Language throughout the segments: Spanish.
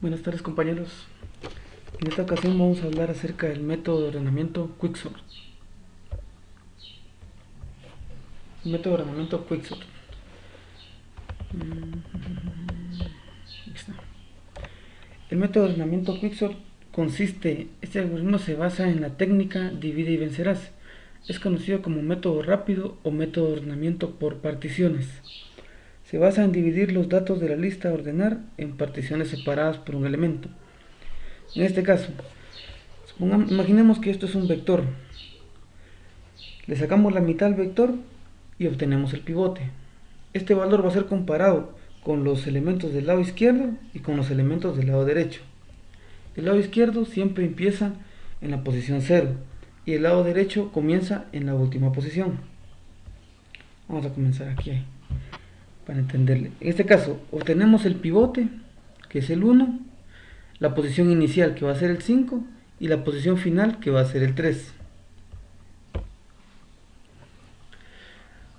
Buenas tardes, compañeros. En esta ocasión vamos a hablar acerca del método de ordenamiento Quicksort. El método de ordenamiento Quicksort. Aquí está. El método de ordenamiento Quicksort este algoritmo se basa en la técnica divide y vencerás. Es conocido como método rápido o método de ordenamiento por particiones. Se basa en dividir los datos de la lista a ordenar en particiones separadas por un elemento. En este caso, imaginemos que esto es un vector. Le sacamos la mitad al vector y obtenemos el pivote. Este valor va a ser comparado con los elementos del lado izquierdo y con los elementos del lado derecho. El lado izquierdo siempre empieza en la posición 0 y el lado derecho comienza en la última posición. Vamos a comenzar aquí para entenderle. En este caso obtenemos el pivote, que es el 1, la posición inicial, que va a ser el 5, y la posición final, que va a ser el 3.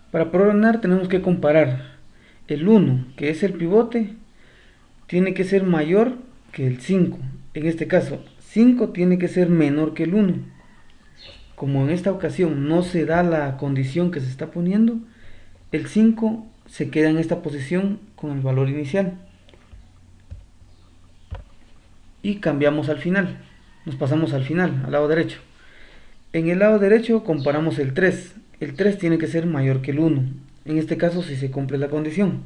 Para ordenar tenemos que comparar el 1, que es el pivote, tiene que ser mayor que el 5. En este caso, 5 tiene que ser menor que el 1. Como en esta ocasión no se da la condición que se está poniendo, el 5 se queda en esta posición con el valor inicial. Y cambiamos al final. Nos pasamos al final, al lado derecho. En el lado derecho comparamos el 3. El 3 tiene que ser mayor que el 1. En este caso si se cumple la condición.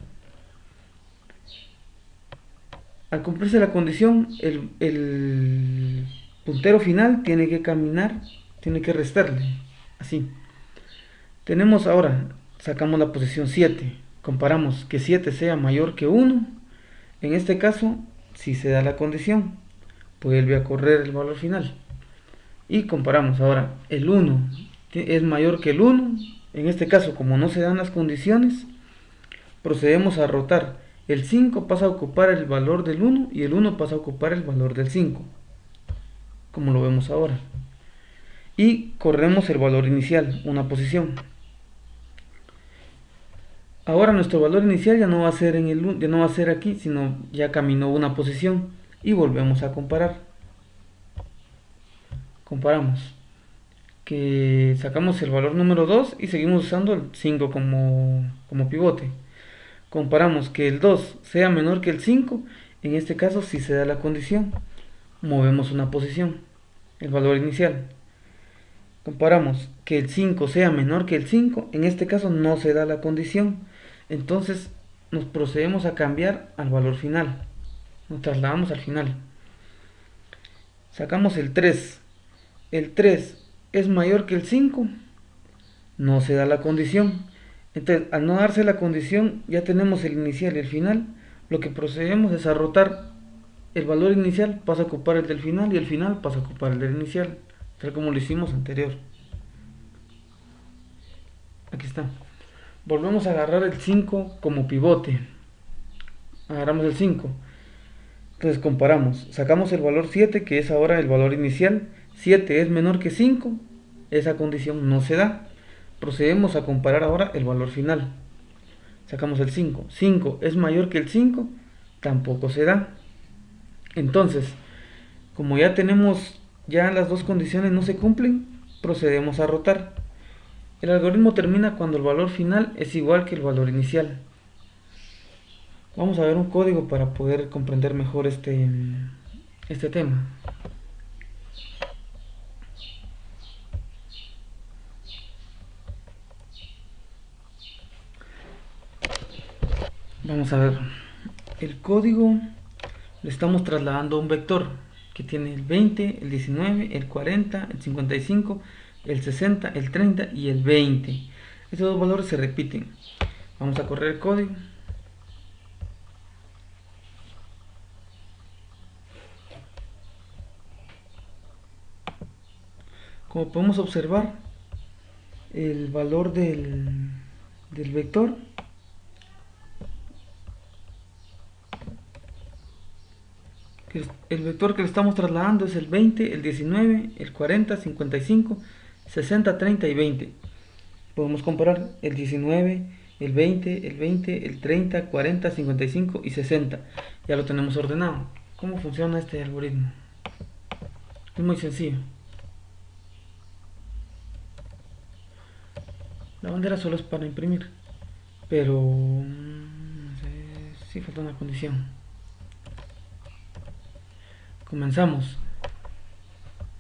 Al cumplirse la condición, el puntero final tiene que caminar, tiene que restarle. Así. Tenemos ahora, sacamos la posición 7. Comparamos que 7 sea mayor que 1. En este caso, si se da la condición, vuelve a correr el valor final. Y comparamos ahora, el 1 es mayor que el 1. En este caso, como no se dan las condiciones, procedemos a rotar. El 5 pasa a ocupar el valor del 1 y el 1 pasa a ocupar el valor del 5, como lo vemos ahora. Y corremos el valor inicial, una posición. Ahora nuestro valor inicial ya no va a ser ya no va a ser aquí, sino ya caminó una posición y volvemos a comparar. Comparamos que sacamos el valor número 2 y seguimos usando el 5 como pivote. Comparamos que el 2 sea menor que el 5, en este caso si se da la condición, movemos una posición, el valor inicial. Comparamos que el 5 sea menor que el 5, en este caso no se da la condición, entonces nos procedemos a cambiar al valor final, nos trasladamos al final. Sacamos el 3 es mayor que el 5, no se da la condición. Entonces, al no darse la condición, ya tenemos el inicial y el final. Lo que procedemos es a rotar el valor inicial, pasa a ocupar el del final y el final pasa a ocupar el del inicial, tal como lo hicimos anterior. Aquí está. Volvemos a agarrar el 5 como pivote. Agarramos el 5. Entonces comparamos. Sacamos el valor 7, que es ahora el valor inicial. 7 es menor que 5. Esa condición no se da. Procedemos a comparar ahora el valor final. Sacamos el 5. 5 es mayor que el 5. Tampoco se da. Entonces, como ya las dos condiciones no se cumplen, procedemos a rotar. El algoritmo termina cuando el valor final es igual que el valor inicial. Vamos a ver un código para poder comprender mejor este tema. Vamos a ver. El código le estamos trasladando a un vector que tiene el 20, el 19, el 40, el 55, el 60, el 30 y el 20. Estos dos valores se repiten. Vamos a correr el código. Como podemos observar, el valor del vector el vector que le estamos trasladando es el 20, el 19, el 40, 55, 60, 30 y 20. Podemos comparar el 19, el 20, el 30, 40, 55 y 60. Ya lo tenemos ordenado. cómo funciona este algoritmo. Es muy sencillo. La bandera solo es para imprimir, pero no sé, sí falta una condición. Comenzamos.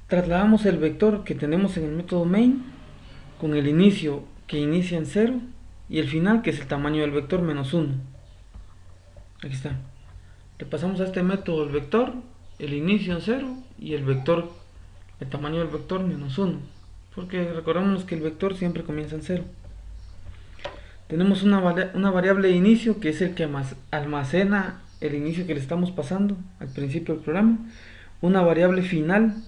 Trasladamos el vector que tenemos en el método main con el inicio que inicia en 0 y el final que es el tamaño del vector menos 1. Aquí está. Le pasamos a este método el vector, el inicio en 0 y el vector, el tamaño del vector menos 1. Porque recordamos que el vector siempre comienza en 0. Tenemos una variable de inicio que es el que almacena el inicio que le estamos pasando al principio del programa. Una variable final,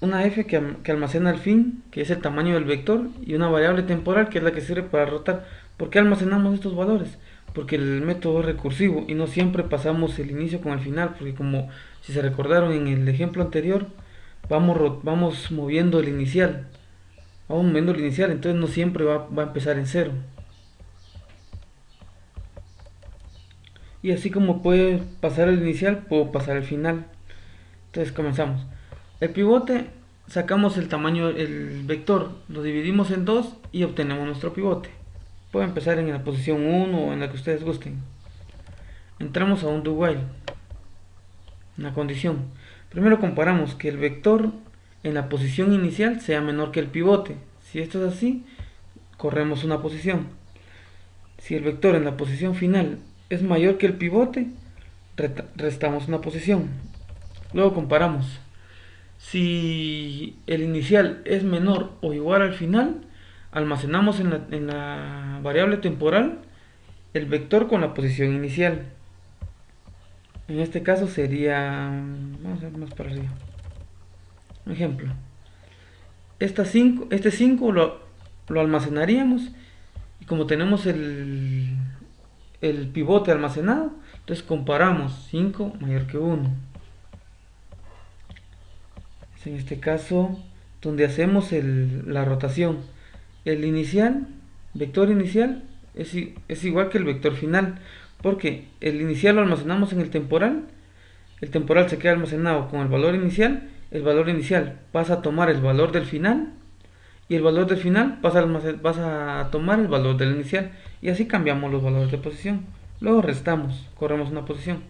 una f que almacena el fin, que es el tamaño del vector, y una variable temporal que es la que sirve para rotar. ¿Por qué almacenamos estos valores? Porque el método es recursivo y no siempre pasamos el inicio con el final, porque como si se recordaron en el ejemplo anterior, vamos moviendo el inicial, entonces no siempre va a empezar en 0. Y así como puede pasar el inicial, puedo pasar el final. Entonces comenzamos. El pivote, sacamos el tamaño, el vector, lo dividimos en 2 y obtenemos nuestro pivote. Puede empezar en la posición 1 o en la que ustedes gusten. Entramos a un do while. Una condición. Primero comparamos que el vector en la posición inicial sea menor que el pivote. Si esto es así, corremos una posición. Si el vector en la posición final es mayor que el pivote, restamos una posición. Luego comparamos. Si el inicial es menor o igual al final, almacenamos en la variable temporal el vector con la posición inicial. En este caso sería, vamos a ver más para arriba. Un ejemplo. Este 5 lo almacenaríamos y como tenemos el pivote almacenado, entonces comparamos 5 mayor que 1. En este caso donde hacemos la rotación. El inicial, vector inicial, es igual que el vector final, porque el inicial lo almacenamos en el temporal se queda almacenado con el valor inicial pasa a tomar el valor del final, y el valor del final pasa a tomar el valor del inicial, y así cambiamos los valores de posición. Luego restamos, corremos una posición.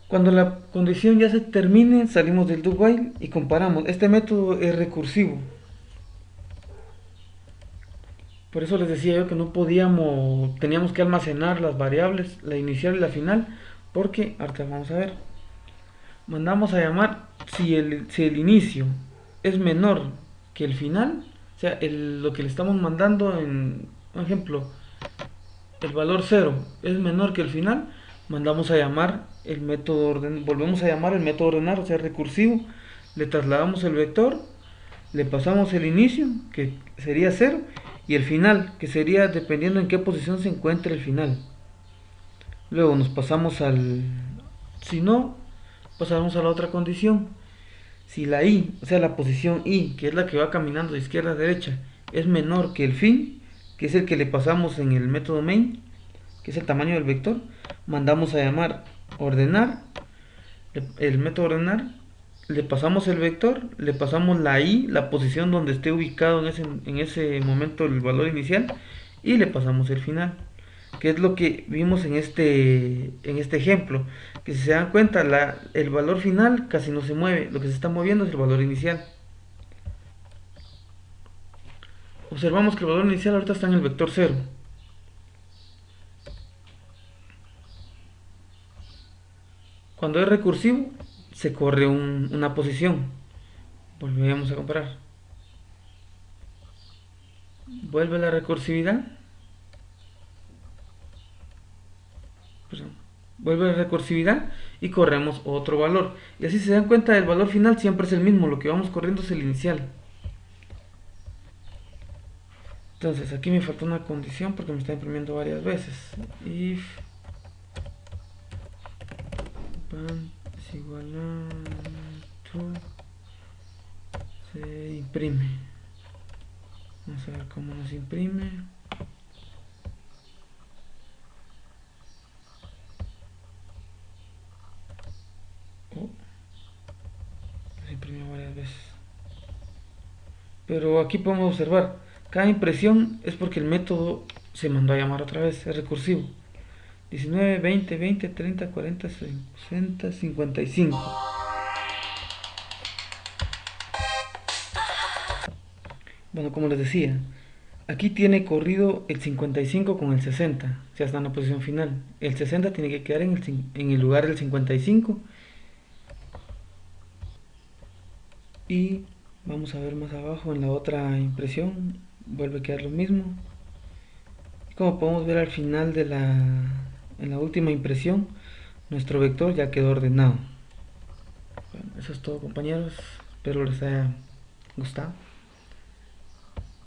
Cuando la condición ya se termine, salimos del do while y comparamos. Este método es recursivo. Por eso les decía yo que no teníamos que almacenar las variables, la inicial y la final, porque, ahorita vamos a ver, mandamos a llamar si el inicio es menor que el final, o sea, lo que le estamos mandando en, por ejemplo, el valor 0 es menor que el final, mandamos a llamar el método volvemos a llamar el método ordenar, o sea, recursivo, le trasladamos el vector, le pasamos el inicio, que sería 0, y el final, que sería dependiendo en qué posición se encuentre el final. Luego nos pasamos si no, pasamos a la otra condición. Si la i, o sea, la posición i, que es la que va caminando de izquierda a derecha, es menor que el fin, que es el que le pasamos en el método main, que es el tamaño del vector, mandamos a llamar ordenar, el método ordenar, le pasamos el vector, le pasamos la i, la posición donde esté ubicado en ese momento el valor inicial, y le pasamos el final, que es lo que vimos en este ejemplo, que si se dan cuenta el valor final casi no se mueve, lo que se está moviendo es el valor inicial. Observamos que el valor inicial ahorita está en el vector 0. Cuando es recursivo se corre una posición. Volvemos a comparar. Vuelve la recursividad. Vuelve la recursividad y corremos otro valor. Y así se dan cuenta, el valor final siempre es el mismo, lo que vamos corriendo es el inicial. Entonces aquí me falta una condición porque me está imprimiendo varias veces. If pan es igual a true, se imprime. Vamos a ver cómo nos imprime. Pero aquí podemos observar, cada impresión es porque el método se mandó a llamar otra vez, es recursivo. 19, 20, 20, 30, 40, 60, 55. Bueno, como les decía, aquí tiene corrido el 55 con el 60, ya está en la posición final. El 60 tiene que quedar en el lugar del 55. Y vamos a ver más abajo en la otra impresión, vuelve a quedar lo mismo. Y como podemos ver al final en la última impresión, nuestro vector ya quedó ordenado. Bueno, eso es todo, compañeros, espero les haya gustado.